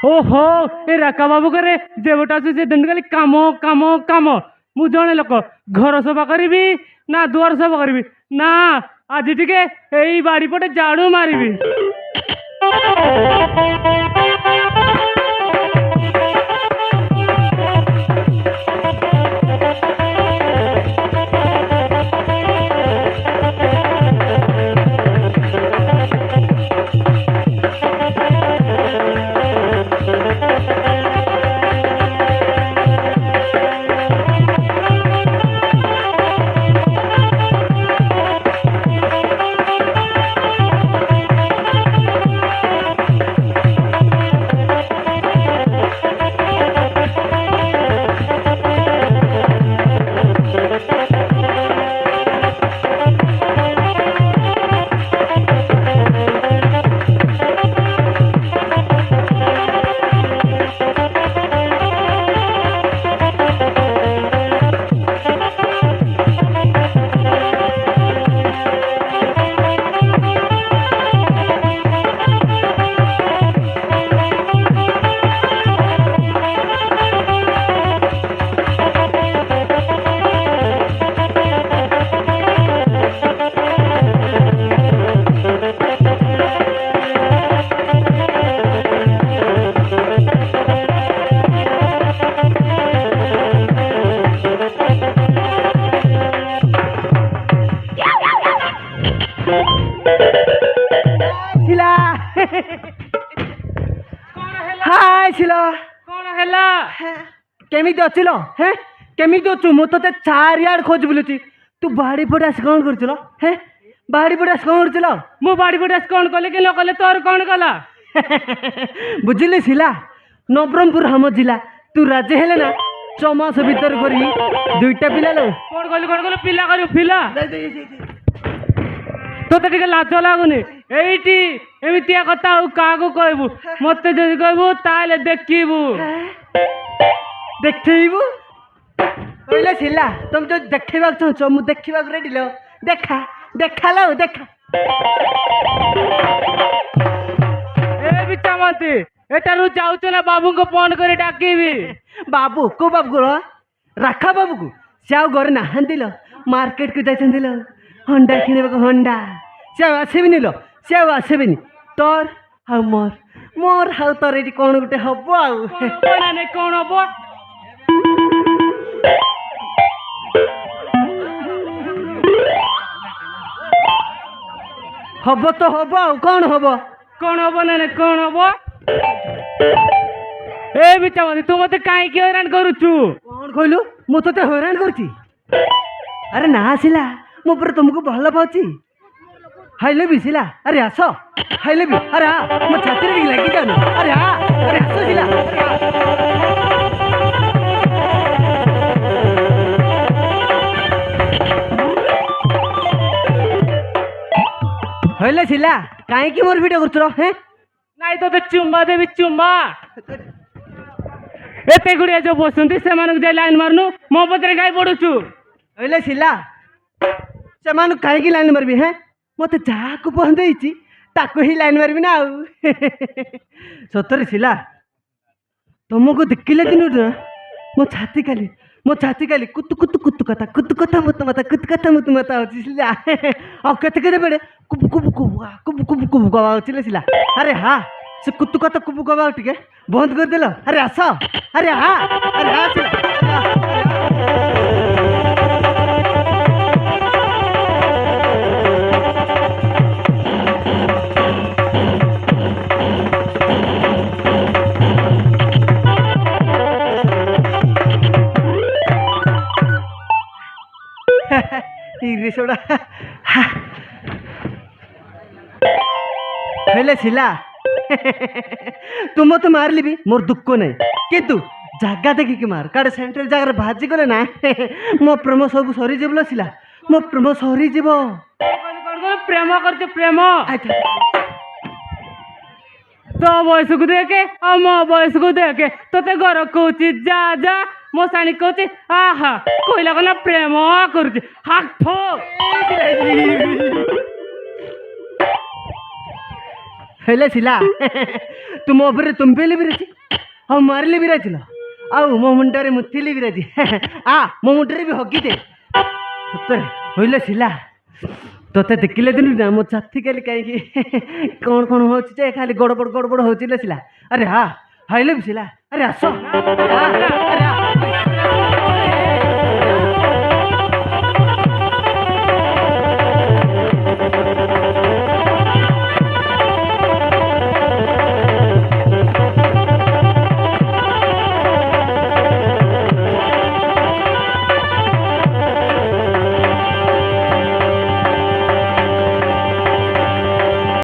ଓହୋ ଏ ରାକା ବାବୁ ଘରେ ଦେବଟା ଆସୁଛି ଦିନ ଖାଲି କାମ କାମ କାମ। ମୁଁ ଜଣେ ଲୋକ ଘର ସଫା କରିବି ନା ଦୁଆର ସଫା କରିବି ନା ଆଜି ଟିକେ ଏଇ ବାଡ଼ି ପଟେ ଝାଡୁ ମାରିବି। हाय शिला कौन हैला केमिति अछिलो हे केमिति अछु मु तते चारियाड खोज बुलुची तू बाड़ी पटे आस कोन करछलो हे बाड़ी पटे आस कोन करछलो मु बाड़ी पटे कौन कले कि न कले तोर कौन कला बुझिले शिला नवरंगपुर हम जिला तू राजे हेले ना चमास भीतर करी दुईटा पिला लो कौन कले पिला करू पिला तोते टिके लाज लागुनी एइटी एमितिया कथा ଆଉ କାହାକୁ କହିବୁ ମତେ ଯଦି କହିବୁ ତାହେଲେ ଦେଖିବୁ देखैबू कहले शिला तुम जो देखैबा चाहछो मु देखैबा रेडी लो देखा देखा लो देखा ए बिचामती एटारु जाउछ ना बाबू को फोन करे डाकीबी बाबू को बाबू को राखा बाबू को से घर नहांदिल मार्केट को जाइल हंडा किणवा हंडा से आसबिनी लो से आसबिनी तोर हाँ मोर मोर हाँ तोर ये कौन गोटे हम कौन हम हम तो हम कौन हम ना कौन हम ए बिचामती तू मत कहीं हैरान करुचु कौन कहलु मु तो हैरान करछि अरे ना आसिला मो पर तुमको भल पाउछि हाइले भी शिला अरे आस हाइले भी अरे आ मो छाती रे लगी जानु अरे आ अरे आस शिला हाइले शिला काहे की मोर वीडियो करछरो हैं नाइ तो चुम्बा देवी चुम्बा एते गुड़िया जो बसुंती से मानक जे लाइन मारनु मो पत्रे गाय पडुछु हाइले शिला से मानु काहे की लाइन मारबी हैं मत जाको पहुंची ताको ही लाइन मारबी ना सतरे शिला तुमको देखिले दिन मो छाती काली कुतु कुतु कुतु कथा मत मत कुत कथा मत मत होची शिला और कते कते बड़े कुब कुब कुब कुब कुब कुब गवाउचिले शिला अरे हां से कुतु कथा कुब गवाउ टिके बंद कर देलो अरे आस अरे हां शिला ସେଗୁଡ଼ା ହେଲେ ଥିଲା ତୁ ମତେ ମାରିଲି ବି ମୋର ଦୁଃଖ ନାହିଁ କିନ୍ତୁ ଜାଗା ଦେଖିକି ମାର କାଳେ ସେଣ୍ଟ୍ରାଲ ଜାଗାରେ ଭାଜି ଗଲେ ନା ମୋ ପ୍ରେମ ସବୁ ସରିଯିବ ଲୋ ଥିଲା ମୋ ପ୍ରେମ ସରିଯିବ ପ୍ରେମ କରୁଛୁ ପ୍ରେମ ଆଚ୍ଛା ତୋ ବୟସକୁ ଦେଖେ ଆଉ ମୋ ବୟସକୁ ଦେଖେ ତୋତେ ଘର କହୁଛି ଯା ଯା ମୋ ସାଣି କହୁଛି ଆହା କହିଲା କନା ପ୍ରେମ କରୁଛି ହାକ ହେଲେ ଥିଲା ତୁ ମୋ ଉପରେ ତୁମ୍ପେଇଲି ବି ରହିଛି ଆଉ ମାରିଲି ବି ରହିଥିଲ ଆଉ ମୋ ମୁଣ୍ଡରେ ମୁତିଲି ବି ରହିଛି ମୋ ମୁଣ୍ଡରେ ବି ହଗିଦେ ସତରେ ହଇଲେ ଥିଲା ତୋତେ ଦେଖିଲେ ଦିନ ନା ମୋ ଛାତି କାଲି କାହିଁକି କ'ଣ କ'ଣ ହଉଛି ଯେ ଖାଲି ଗଡ଼ବଡ଼ ହେଉଛି ଥିଲା ଆରେ ହାଇଲେ ବି ଥିଲା ଆରେ ଆସ